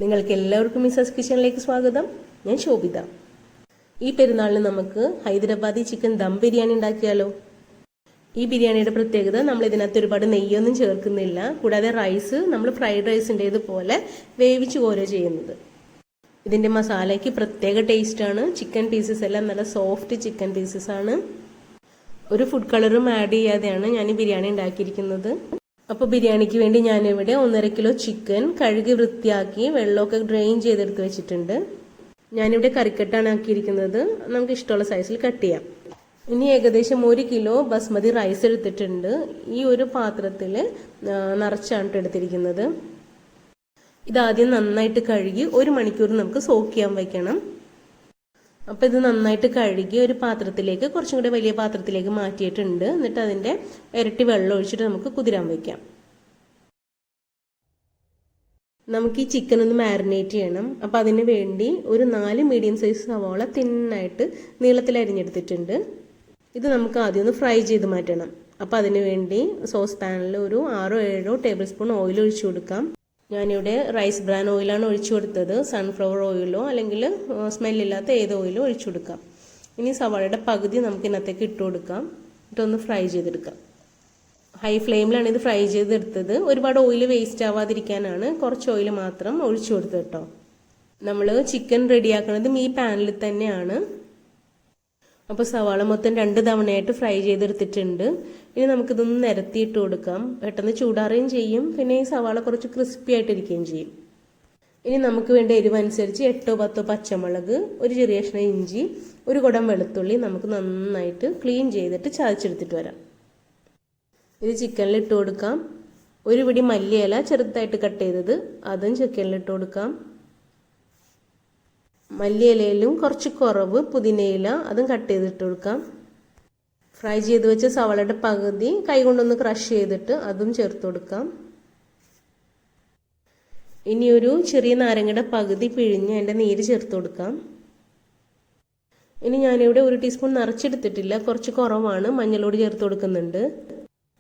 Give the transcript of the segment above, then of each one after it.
നിങ്ങൾക്ക് എല്ലാവർക്കും മിസസ് കിച്ചണിലേക്ക് സ്വാഗതം. ഞാൻ ശോഭിത. ഈ പെരുന്നാളിന് നമുക്ക് ഹൈദരാബാദി ചിക്കൻ ദം ബിരിയാണി ഉണ്ടാക്കിയാലോ? ഈ ബിരിയാണിയുടെ പ്രത്യേകത നമ്മൾ ഇതിനകത്ത് ഒരുപാട് നെയ്യൊന്നും ചേർക്കുന്നില്ല. കൂടാതെ റൈസ് നമ്മൾ ഫ്രൈഡ് റൈസിൻ്റേതുപോലെ വേവിച്ച് കോരുക ചെയ്യുന്നത്. ഇതിൻ്റെ മസാലയ്ക്ക് പ്രത്യേക ടേസ്റ്റാണ്. ചിക്കൻ പീസസ് എല്ലാം നല്ല സോഫ്റ്റ് ചിക്കൻ പീസസ് ആണ്. ഒരു ഫുഡ് കളറും ആഡ് ചെയ്യാതെയാണ് ഞാൻ ഈ ബിരിയാണി ഉണ്ടാക്കിയിരിക്കുന്നത്. അപ്പോൾ ബിരിയാണിക്ക് വേണ്ടി ഞാനിവിടെ 1.5 കിലോ ചിക്കൻ കഴുകി വൃത്തിയാക്കി വെള്ളമൊക്കെ ഡ്രെയിൻ ചെയ്തെടുത്ത് വെച്ചിട്ടുണ്ട്. ഞാനിവിടെ കറിക്കട്ടാണ് ആക്കിയിരിക്കുന്നത്. നമുക്ക് ഇഷ്ടമുള്ള സൈസിൽ കട്ട് ചെയ്യാം. ഇനി ഏകദേശം 1 കിലോ ബസ്മതി റൈസ് എടുത്തിട്ടുണ്ട്. ഈ ഒരു പാത്രത്തിൽ നിറച്ചാണ് എടുത്തിരിക്കുന്നത്. ഇതാദ്യം നന്നായിട്ട് കഴുകി 1 മണിക്കൂർ നമുക്ക് സോക്ക് ചെയ്യാൻ വയ്ക്കണം. അപ്പോൾ ഇത് നന്നായിട്ട് കഴുകി ഒരു പാത്രത്തിലേക്ക്, കുറച്ചും കൂടി വലിയ പാത്രത്തിലേക്ക് മാറ്റിയിട്ടുണ്ട്. എന്നിട്ട് അതിൻ്റെ ഇരട്ടി വെള്ളം ഒഴിച്ചിട്ട് നമുക്ക് കുതിരാൻ വയ്ക്കാം. നമുക്ക് ഈ ചിക്കൻ ഒന്ന് മാരിനേറ്റ് ചെയ്യണം. അപ്പോൾ അതിന് വേണ്ടി ഒരു 4 മീഡിയം സൈസ് സവാള തിന്നായിട്ട് നീളത്തിൽ അരിഞ്ഞെടുത്തിട്ടുണ്ട്. ഇത് നമുക്ക് ആദ്യം ഒന്ന് ഫ്രൈ ചെയ്ത് മാറ്റണം. അപ്പോൾ അതിന് വേണ്ടി സോസ് പാനിൽ ഒരു 6-7 ടേബിൾ സ്പൂൺ ഓയിൽ ഒഴിച്ചു കൊടുക്കാം. ഞാനിവിടെ റൈസ് ബ്രാൻ ഓയിലാണ് ഒഴിച്ചു കൊടുത്തത്. സൺഫ്ലവർ ഓയിലോ അല്ലെങ്കിൽ സ്മെല്ലില്ലാത്ത ഏത് ഓയിലോ ഒഴിച്ചു കൊടുക്കാം. ഇനി സവാളയുടെ പകുതി നമുക്ക് ഇതിനകത്തേക്ക് ഇട്ട് കൊടുക്കാം. ഇട്ടൊന്ന് ഫ്രൈ ചെയ്തെടുക്കാം. ഹൈ ഫ്ലെയിമിലാണ് ഇത് ഫ്രൈ ചെയ്തെടുത്തത്. ഒരുപാട് ഓയിൽ വേസ്റ്റ് ആവാതിരിക്കാനാണ് കുറച്ച് ഓയിൽ മാത്രം ഒഴിച്ചു കൊടുത്തത് കേട്ടോ. നമ്മൾ ചിക്കൻ റെഡിയാക്കുന്നത് ഈ പാനിൽ തന്നെയാണ്. അപ്പോൾ സവാള മൊത്തം 2 തവണയായിട്ട് ഫ്രൈ ചെയ്തെടുത്തിട്ടുണ്ട്. ഇനി നമുക്കിതൊന്ന് നിരത്തിയിട്ട് കൊടുക്കാം. പെട്ടെന്ന് ചൂടാറുകയും ചെയ്യും, പിന്നെ ഈ സവാള കുറച്ച് ക്രിസ്പി ആയിട്ടിരിക്കുകയും ചെയ്യും. ഇനി നമുക്ക് വേണ്ട എരിവനുസരിച്ച് 8-10 പച്ചമുളക്, ഒരു ചെറിയ കഷ്ണം ഇഞ്ചി, ഒരു കുടം വെളുത്തുള്ളി നമുക്ക് നന്നായിട്ട് ക്ലീൻ ചെയ്തിട്ട് ചതച്ചെടുത്തിട്ട് വരാം. ഇത് ചിക്കനിൽ ഇട്ട് കൊടുക്കാം. ഒരു പിടി മല്ലിയില ചെറുതായിട്ട് കട്ട് ചെയ്തത് അതും ചിക്കനിൽ ഇട്ട് കൊടുക്കാം. മല്ലിയിലയിലും കുറച്ച് കുറവ് പുതിനയില അതും കട്ട് ചെയ്തിട്ട് കൊടുക്കാം. ഫ്രൈ ചെയ്ത് വെച്ച സവാളയുടെ പകുതി കൈകൊണ്ടൊന്ന് ക്രഷ് ചെയ്തിട്ട് അതും ചേർത്ത് കൊടുക്കാം. ഇനി ഒരു ചെറിയ നാരങ്ങയുടെ പകുതി പിഴിഞ്ഞ് അതിൻ്റെ നീര് ചേർത്ത് കൊടുക്കാം. ഇനി ഞാനിവിടെ 1 ടീസ്പൂൺ നിറച്ചെടുത്തിട്ടില്ല, കുറച്ച് കുറവാണ്. മഞ്ഞൾപ്പൊടി ചേർത്ത് കൊടുക്കുന്നുണ്ട്.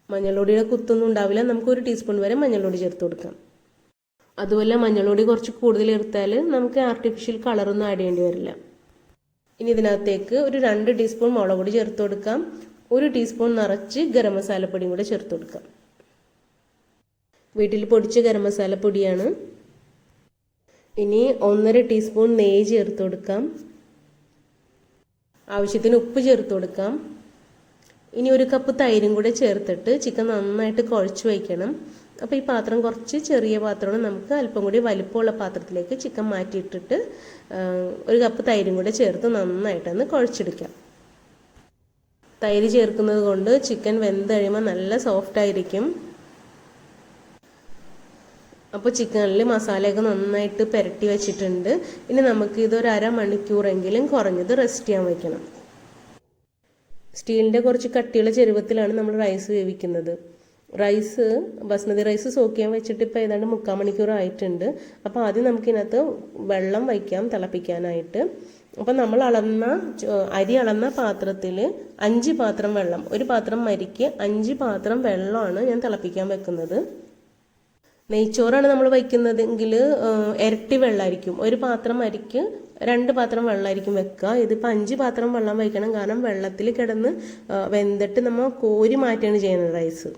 മഞ്ഞൾപ്പൊടിയുടെ കുത്തൊന്നും ഉണ്ടാവില്ല. നമുക്ക് 1 ടീസ്പൂൺ വരെ മഞ്ഞൾപ്പൊടി ചേർത്ത് കൊടുക്കാം. അതുപോലെ മഞ്ഞൾപ്പൊടി കുറച്ച് കൂടുതൽ ചേർത്താൽ നമുക്ക് ആർട്ടിഫിഷ്യൽ കളറൊന്നും ആഡ് ചെയ്യേണ്ടി വരില്ല. ഇനി ഇതിനകത്തേക്ക് ഒരു 2 ടീസ്പൂൺ മുളക് പൊടി ചേർത്ത് കൊടുക്കാം. 1 ടീസ്പൂൺ നിറച്ച് ഗരം മസാലപ്പൊടിയും കൂടെ ചേർത്ത് കൊടുക്കാം. വീട്ടിൽ പൊടിച്ച ഗരം മസാലപ്പൊടിയാണ്. ഇനി 1.5 ടീസ്പൂൺ നെയ്യ് ചേർത്ത് കൊടുക്കാം. ആവശ്യത്തിന് ഉപ്പ് ചേർത്ത് കൊടുക്കാം. ഇനി 1 കപ്പ് തൈരും കൂടെ ചേർത്തിട്ട് ചിക്കൻ നന്നായിട്ട് കുഴച്ച് വയ്ക്കണം. അപ്പോൾ ഈ പാത്രം കുറച്ച് ചെറിയ പാത്രമാണ്. നമുക്ക് അല്പം കൂടി വലിപ്പമുള്ള പാത്രത്തിലേക്ക് ചിക്കൻ മാറ്റിയിട്ടിട്ട് 1 കപ്പ് തൈരും കൂടെ ചേർത്ത് നന്നായിട്ടൊന്ന് കുഴച്ചെടുക്കാം. തൈര് ചേർക്കുന്നത് കൊണ്ട് ചിക്കൻ വെന്ത് കഴിയുമ്പോൾ നല്ല സോഫ്റ്റ് ആയിരിക്കും. അപ്പോൾ ചിക്കനിൽ മസാലയൊക്കെ നന്നായിട്ട് പുരട്ടി വെച്ചിട്ടുണ്ട്. ഇനി നമുക്ക് ഇതൊരു 1/2 മണിക്കൂറെങ്കിലും കുറഞ്ഞത് റെസ്റ്റ് ചെയ്യാൻ വയ്ക്കണം. സ്റ്റീലിൻ്റെ കുറച്ച് കട്ടിയുള്ള ചെരുവത്തിലാണ് നമ്മൾ റൈസ് വേവിക്കുന്നത്. റൈസ് ബസ്മതി റൈസ് സോക്ക് ചെയ്യാൻ വെച്ചിട്ട് ഇപ്പോൾ ഏതാണ്ട് 3/4 മണിക്കൂർ ആയിട്ടുണ്ട്. അപ്പോൾ ആദ്യം നമുക്കിതിനകത്ത് വെള്ളം വയ്ക്കാം തിളപ്പിക്കാനായിട്ട്. അപ്പോൾ നമ്മൾ അരി അളന്ന പാത്രത്തിൽ 5 പാത്രം വെള്ളം, 1 പാത്രം അരിക്ക് 5 പാത്രം വെള്ളമാണ് ഞാൻ തിളപ്പിക്കാൻ വെക്കുന്നത്. നെയ്ച്ചോറാണ് നമ്മൾ വയ്ക്കുന്നതെങ്കിൽ ഇരട്ടി വെള്ളമായിരിക്കും. 1 പാത്രം അരിക്ക് 2 പാത്രം വെള്ളമായിരിക്കും വെക്കുക. ഇതിപ്പോൾ 5 പാത്രം വെള്ളം വയ്ക്കണം. കാരണം വെള്ളത്തിൽ കിടന്ന് വെന്തിട്ട് നമ്മൾ കോരി മാറ്റുകയാണ് ചെയ്യുന്നത് റൈസ്.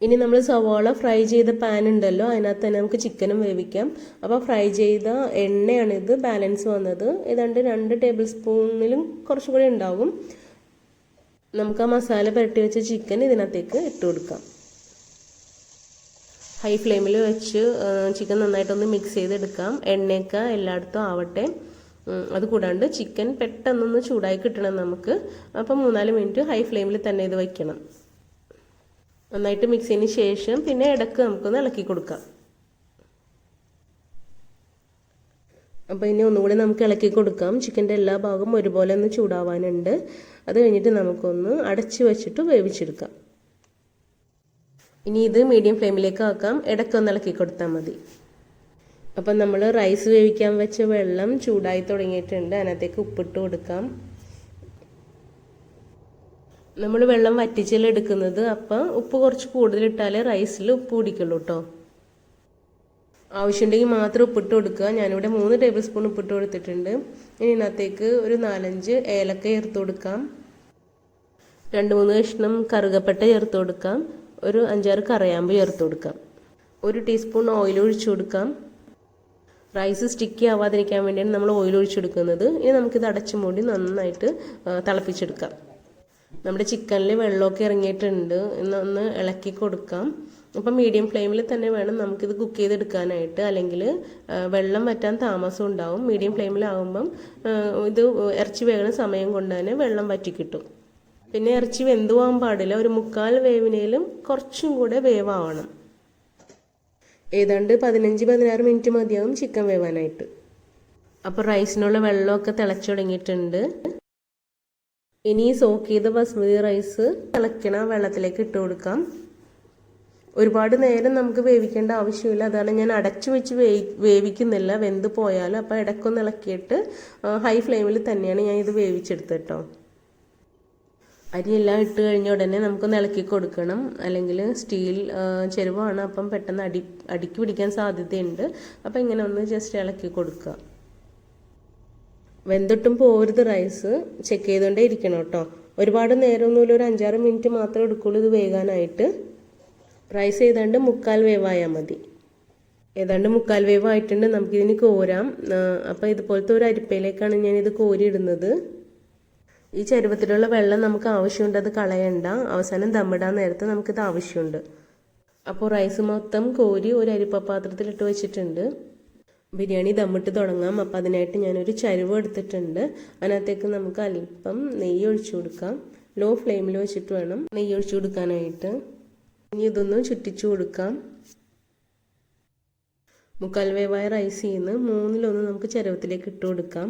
ഇനി നമ്മൾ സവാള ഫ്രൈ ചെയ്ത പാൻ ഉണ്ടല്ലോ, അതിനകത്ത് തന്നെ നമുക്ക് ചിക്കനും വേവിക്കാം. അപ്പോൾ ഫ്രൈ ചെയ്ത എണ്ണയാണിത് ബാലൻസ് വന്നത്. ഏതാണ്ട് 2 ടേബിൾ സ്പൂണിലും കുറച്ചും കൂടി ഉണ്ടാവും. നമുക്ക് ആ മസാല പുരട്ടി വെച്ച ചിക്കൻ ഇതിനകത്തേക്ക് ഇട്ട് കൊടുക്കാം. ഹൈ ഫ്ലെയിമിൽ വെച്ച് ചിക്കൻ നന്നായിട്ടൊന്ന് മിക്സ് ചെയ്തെടുക്കാം. എണ്ണയൊക്കെ എല്ലായിടത്തും ആവട്ടെ. അതുകൂടാണ്ട് ചിക്കൻ പെട്ടെന്നൊന്ന് ചൂടായി കിട്ടണം നമുക്ക്. അപ്പം 3-4 മിനിറ്റ് ഹൈ ഫ്ലെയിമിൽ തന്നെ ഇത് വയ്ക്കണം. നന്നായിട്ട് മിക്സ് ചെയ്തതിന് ശേഷം പിന്നെ ഇടയ്ക്ക് നമുക്കൊന്ന് ഇളക്കി കൊടുക്കാം. അപ്പോൾ ഇനി ഒന്നുകൂടി നമുക്ക് ഇളക്കി കൊടുക്കാം. ചിക്കൻ്റെ എല്ലാ ഭാഗവും ഒരുപോലെ ഒന്ന് ചൂടാവാനുണ്ട്. അത് കഴിഞ്ഞിട്ട് നമുക്കൊന്ന് അടച്ച് വെച്ചിട്ട് വേവിച്ചെടുക്കാം. ഇനി ഇത് മീഡിയം ഫ്ലെയിമിലേക്ക് ആക്കാം. ഇടയ്ക്കൊന്ന് ഇളക്കി കൊടുത്താൽ മതി. അപ്പം നമ്മൾ റൈസ് വേവിക്കാൻ വെച്ച വെള്ളം ചൂടായി തുടങ്ങിയിട്ടുണ്ട്. അതിനകത്തേക്ക് ഉപ്പിട്ട് കൊടുക്കാം. നമ്മൾ വെള്ളം വറ്റിച്ചെടുക്കുന്നത്. അപ്പം ഉപ്പ് കുറച്ച് കൂടുതലിട്ടാലേ റൈസിൽ ഉപ്പ് പിടിക്കുള്ളൂ കേട്ടോ. ആവശ്യമുണ്ടെങ്കിൽ മാത്രം ഉപ്പിട്ട് കൊടുക്കുക. ഞാനിവിടെ 3 ടേബിൾ സ്പൂൺ ഉപ്പിട്ട് കൊടുത്തിട്ടുണ്ട്. ഇനി ഇതിനകത്തേക്ക് ഒരു 4-5 ഏലക്ക ചേർത്ത് കൊടുക്കാം. 2-3 കഷ്ണം കറുകപ്പട്ട ചേർത്ത് കൊടുക്കാം. ഒരു 5-6 കറിയാമ്പ് ചേർത്ത് കൊടുക്കാം. 1 ടീസ്പൂൺ ഓയിൽ ഒഴിച്ചു കൊടുക്കാം. റൈസ് സ്റ്റിക്കി ആവാതിരിക്കാൻ വേണ്ടിയാണ് നമ്മൾ ഓയിൽ ഒഴിച്ചെടുക്കുന്നത്. ഇനി നമുക്കിത് അടച്ചു മൂടി നന്നായിട്ട് തിളപ്പിച്ചെടുക്കാം. നമ്മുടെ ചിക്കനിൽ വെള്ളമൊക്കെ ഇറങ്ങിയിട്ടുണ്ട്. ഒന്ന് ഇളക്കി കൊടുക്കാം. അപ്പം മീഡിയം ഫ്ലെയിമിൽ തന്നെ വേണം നമുക്കിത് കുക്ക് ചെയ്തെടുക്കാനായിട്ട്, അല്ലെങ്കിൽ വെള്ളം വറ്റാൻ താമസം ഉണ്ടാവും. മീഡിയം ഫ്ലെയിമിലാകുമ്പം ഇത് ഇറച്ചി വേകുന്ന സമയം കൊണ്ട് തന്നെ വെള്ളം വറ്റി കിട്ടും. പിന്നെ ഇറച്ചി വെന്ത് പോകാൻ പാടില്ല. ഒരു 1/4 വേവിനേലും കുറച്ചും കൂടെ വേവാവണം. ഏതാണ്ട് 15-16 മിനിറ്റ് മതിയാവും ചിക്കൻ വേവാനായിട്ട്. അപ്പോൾ റൈസിനുള്ള വെള്ളമൊക്കെ തിളച്ചു തുടങ്ങിയിട്ടുണ്ട്. ഇനി സോക്ക് ചെയ്ത ബസ്മതി റൈസ് തിളയ്ക്കണ വെള്ളത്തിലേക്ക് ഇട്ട് കൊടുക്കാം. ഒരുപാട് നേരം നമുക്ക് വേവിക്കേണ്ട ആവശ്യമില്ല. അതാണ് ഞാൻ അടച്ചു വെച്ച് വേവിക്കുന്നില്ല, വെന്ത് പോയാലും. അപ്പോൾ ഇടയ്ക്കൊന്ന് ഇളക്കിയിട്ട് ഹൈ ഫ്ലെയിമിൽ തന്നെയാണ് ഞാൻ ഇത് വേവിച്ചെടുത്തത് കേട്ടോ. അരിയെല്ലാം ഇട്ട് കഴിഞ്ഞ ഉടനെ നമുക്കൊന്ന് ഇളക്കി കൊടുക്കണം, അല്ലെങ്കിൽ സ്റ്റീൽ ചെരുവാണ്, അപ്പം പെട്ടെന്ന് അടിക്ക് പിടിക്കാൻ സാധ്യതയുണ്ട്. അപ്പം ഇങ്ങനെ ഒന്ന് ജസ്റ്റ് ഇളക്കി കൊടുക്കുക. വെന്തൊട്ടും പോരുത് റൈസ്, ചെക്ക് ചെയ്തുകൊണ്ടേ ഇരിക്കണം കേട്ടോ. ഒരുപാട് നേരമൊന്നുമില്ല, ഒരു 5-6 മിനിറ്റ് മാത്രമേ എടുക്കുള്ളൂ ഇത് വേകാനായിട്ട്. റൈസ് ഏതാണ്ട് 1/4 വേവായാൽ മതി. ഏതാണ്ട് 1/4 വേവായിട്ടുണ്ട്. നമുക്കിതിന് കോരാം. അപ്പോൾ ഇതുപോലത്തെ ഒരു അരിപ്പയിലേക്കാണ് ഞാനിത് കോരിയിടുന്നത്. ഈ ചരുവത്തിലുള്ള വെള്ളം നമുക്ക് ആവശ്യമുണ്ട്, അത് കളയണ്ട. അവസാനം ദമ്മിടാൻ നേരത്തെ നമുക്കിത് ആവശ്യമുണ്ട്. അപ്പോൾ റൈസ് മൊത്തം കോരി ഒരു അരിപ്പപാത്രത്തിലിട്ട് വെച്ചിട്ടുണ്ട്. ബിരിയാണി ദമ്മിട്ട് തുടങ്ങാം. അപ്പോൾ അതിനായിട്ട് ഞാനൊരു ചരുവം എടുത്തിട്ടുണ്ട്. അതിനകത്തേക്ക് നമുക്ക് അല്പം നെയ്യ് ഒഴിച്ചു കൊടുക്കാം. ലോ ഫ്ലെയിമിൽ വെച്ചിട്ട് വേണം നെയ്യ് ഒഴിച്ചു കൊടുക്കാനായിട്ട്. ഇനി ഇതൊന്ന് ചുറ്റിച്ചു കൊടുക്കാം. 1/4 വേവായ റൈസിൽ നിന്ന് 1/3 നമുക്ക് ചരുവത്തിലേക്ക് ഇട്ട് കൊടുക്കാം.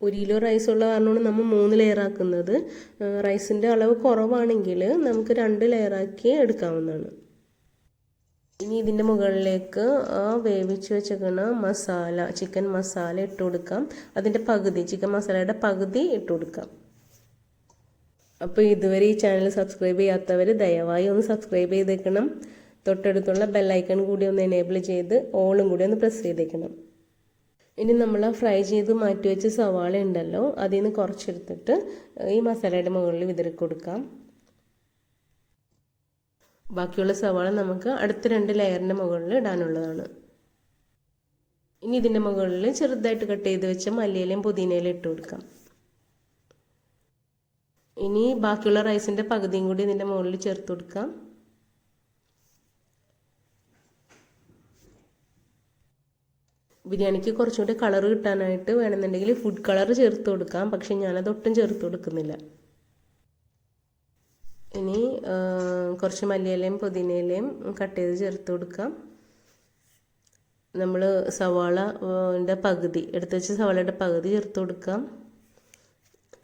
1 കിലോ റൈസ് ഉള്ള കാരണമാണ് നമ്മൾ 3 ലെയറാക്കുന്നത്. റൈസിൻ്റെ അളവ് കുറവാണെങ്കിൽ നമുക്ക് 2 ലെയറാക്കി എടുക്കാവുന്നതാണ്. ഇനി ഇതിൻ്റെ മുകളിലേക്ക് വേവിച്ച് വെച്ചേക്കണ മസാല, ചിക്കൻ മസാല ഇട്ട് കൊടുക്കാം. അതിൻ്റെ പകുതി, ചിക്കൻ മസാലയുടെ പകുതി ഇട്ട് കൊടുക്കാം. അപ്പോൾ ഇതുവരെ ഈ ചാനൽ സബ്സ്ക്രൈബ് ചെയ്യാത്തവർ ദയവായി ഒന്ന് സബ്സ്ക്രൈബ് ചെയ്തേക്കണം. തൊട്ടടുത്തുള്ള ബെല്ലൈക്കൺ കൂടി ഒന്ന് എനേബിൾ ചെയ്ത് ഓളും കൂടി ഒന്ന് പ്രസ് ചെയ്തേക്കണം. ഇനി നമ്മൾ ഫ്രൈ ചെയ്ത് മാറ്റി വെച്ച സവാള ഉണ്ടല്ലോ, അതിൽ നിന്ന് കുറച്ചെടുത്തിട്ട് ഈ മസാലയുടെ മുകളിൽ വിതറി കൊടുക്കാം. ബാക്കിയുള്ള സവാള നമുക്ക് അടുത്ത 2 ലെയറിൻ്റെ മുകളിൽ ഇടാനുള്ളതാണ്. ഇനി ഇതിൻ്റെ മുകളിൽ ചെറുതായിട്ട് കട്ട് ചെയ്ത് വെച്ച മല്ലിയിലയും പുതിനയിലും ഇട്ട് കൊടുക്കാം. ഇനി ബാക്കിയുള്ള റൈസിൻ്റെ പകുതിയും കൂടി ഇതിൻ്റെ മുകളിൽ ചേർത്ത് കൊടുക്കാം. ബിരിയാണിക്ക് കുറച്ചുകൂടി കളർ കിട്ടാനായിട്ട് വേണമെന്നുണ്ടെങ്കിൽ ഫുഡ് കളർ ചേർത്ത് കൊടുക്കാം. പക്ഷെ ഞാനതൊട്ടും ചേർത്ത് കൊടുക്കുന്നില്ല. ഇനി കുറച്ച് മല്ലിയിലയും പുതിനയിലയും കട്ട് ചെയ്ത് ചേർത്ത് കൊടുക്കാം. നമ്മൾ സവാളയുടെ പകുതി എടുത്ത് വെച്ച സവാളയുടെ പകുതി ചേർത്ത് കൊടുക്കാം.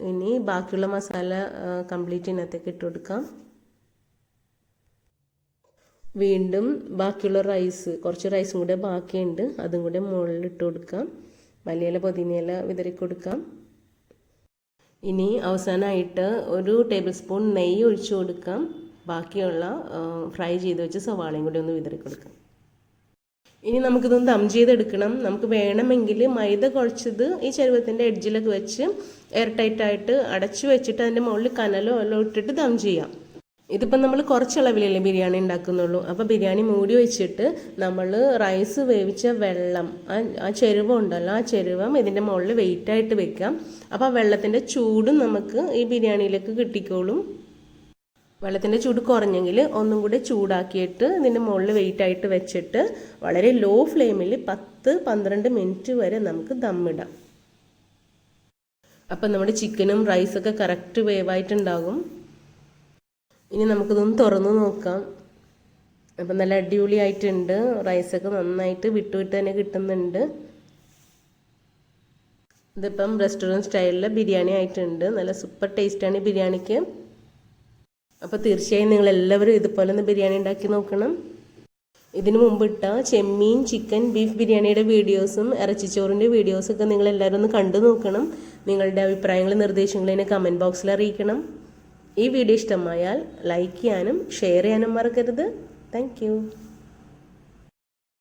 ഇനി ബാക്കിയുള്ള മസാല കംപ്ലീറ്റ് ഇതിനകത്തേക്ക് ഇട്ട് കൊടുക്കാം. വീണ്ടും ബാക്കിയുള്ള റൈസ്, കുറച്ച് റൈസും കൂടെ ബാക്കിയുണ്ട്, അതും കൂടെ മുകളിൽ ഇട്ട് കൊടുക്കാം. മല്ലിയില പുതിനയില വിതറി കൊടുക്കാം. ഇനി അവസാനമായിട്ട് 1 ടേബിൾ സ്പൂൺ നെയ്യ് ഒഴിച്ചു കൊടുക്കാം. ബാക്കിയുള്ള ഫ്രൈ ചെയ്ത് വെച്ച് സവാളയും കൂടി ഒന്ന് വിതറി കൊടുക്കാം. ഇനി നമുക്കിതൊന്ന് ദം ചെയ്തെടുക്കണം. നമുക്ക് വേണമെങ്കിൽ മൈദ കുഴച്ചത് ഈ ചരുവത്തിൻ്റെ എഡ്ജിലൊക്കെ വെച്ച് എയർ ടൈറ്റായിട്ട് അടച്ചു വെച്ചിട്ട് അതിൻ്റെ മുകളിൽ കനലോ എല്ലാം ഇട്ടിട്ട് ദം ചെയ്യാം. ഇതിപ്പം നമ്മൾ കുറച്ചളവിലല്ലേ ബിരിയാണി ഉണ്ടാക്കുന്നുള്ളൂ. അപ്പോൾ ബിരിയാണി മൂടി വെച്ചിട്ട് നമ്മൾ റൈസ് വേവിച്ച വെള്ളം, ആ ചെരുവം ഉണ്ടല്ലോ, ആ ചെരുവം ഇതിൻ്റെ മുകളിൽ വെയിറ്റായിട്ട് വെക്കാം. അപ്പോൾ ആ വെള്ളത്തിൻ്റെ ചൂടും നമുക്ക് ഈ ബിരിയാണിയിലേക്ക് കിട്ടിക്കോളും. വെള്ളത്തിൻ്റെ ചൂട് കുറഞ്ഞെങ്കിൽ ഒന്നും കൂടി ചൂടാക്കിയിട്ട് ഇതിൻ്റെ മുകളിൽ വെയിറ്റായിട്ട് വെച്ചിട്ട് വളരെ ലോ ഫ്ലെയിമിൽ 10-12 മിനിറ്റ് വരെ നമുക്ക് ദമ്മിടാം. അപ്പം നമ്മുടെ ചിക്കനും റൈസൊക്കെ കറക്റ്റ് വേവായിട്ടുണ്ടാകും. ഇനി നമുക്കിതൊന്ന് തുറന്ന് നോക്കാം. അപ്പം നല്ല അടിപൊളിയായിട്ടുണ്ട്. റൈസൊക്കെ നന്നായിട്ട് വിട്ട് തന്നെ കിട്ടുന്നുണ്ട്. ഇതിപ്പം റെസ്റ്റോറൻറ്റ് സ്റ്റൈലിൽ ബിരിയാണി ആയിട്ടുണ്ട്. നല്ല സൂപ്പർ ടേസ്റ്റാണ് ഈ ബിരിയാണിക്ക്. അപ്പോൾ തീർച്ചയായും നിങ്ങളെല്ലാവരും ഇതുപോലെ ഒന്ന് ബിരിയാണി ഉണ്ടാക്കി നോക്കണം. ഇതിനു മുമ്പിട്ട ചെമ്മീൻ, ചിക്കൻ, ബീഫ് ബിരിയാണിയുടെ വീഡിയോസും ഇറച്ചിച്ചോറിൻ്റെ വീഡിയോസൊക്കെ നിങ്ങളെല്ലാവരും ഒന്ന് കണ്ടു നോക്കണം. നിങ്ങളുടെ അഭിപ്രായങ്ങളും നിർദ്ദേശങ്ങളും എന്നെ കമൻറ്റ് ബോക്സിൽ അറിയിക്കണം. ഈ വീഡിയോ ഇഷ്ടമായാൽ ലൈക്ക് ചെയ്യാനും ഷെയർ ചെയ്യാനും മറക്കരുത്. താങ്ക്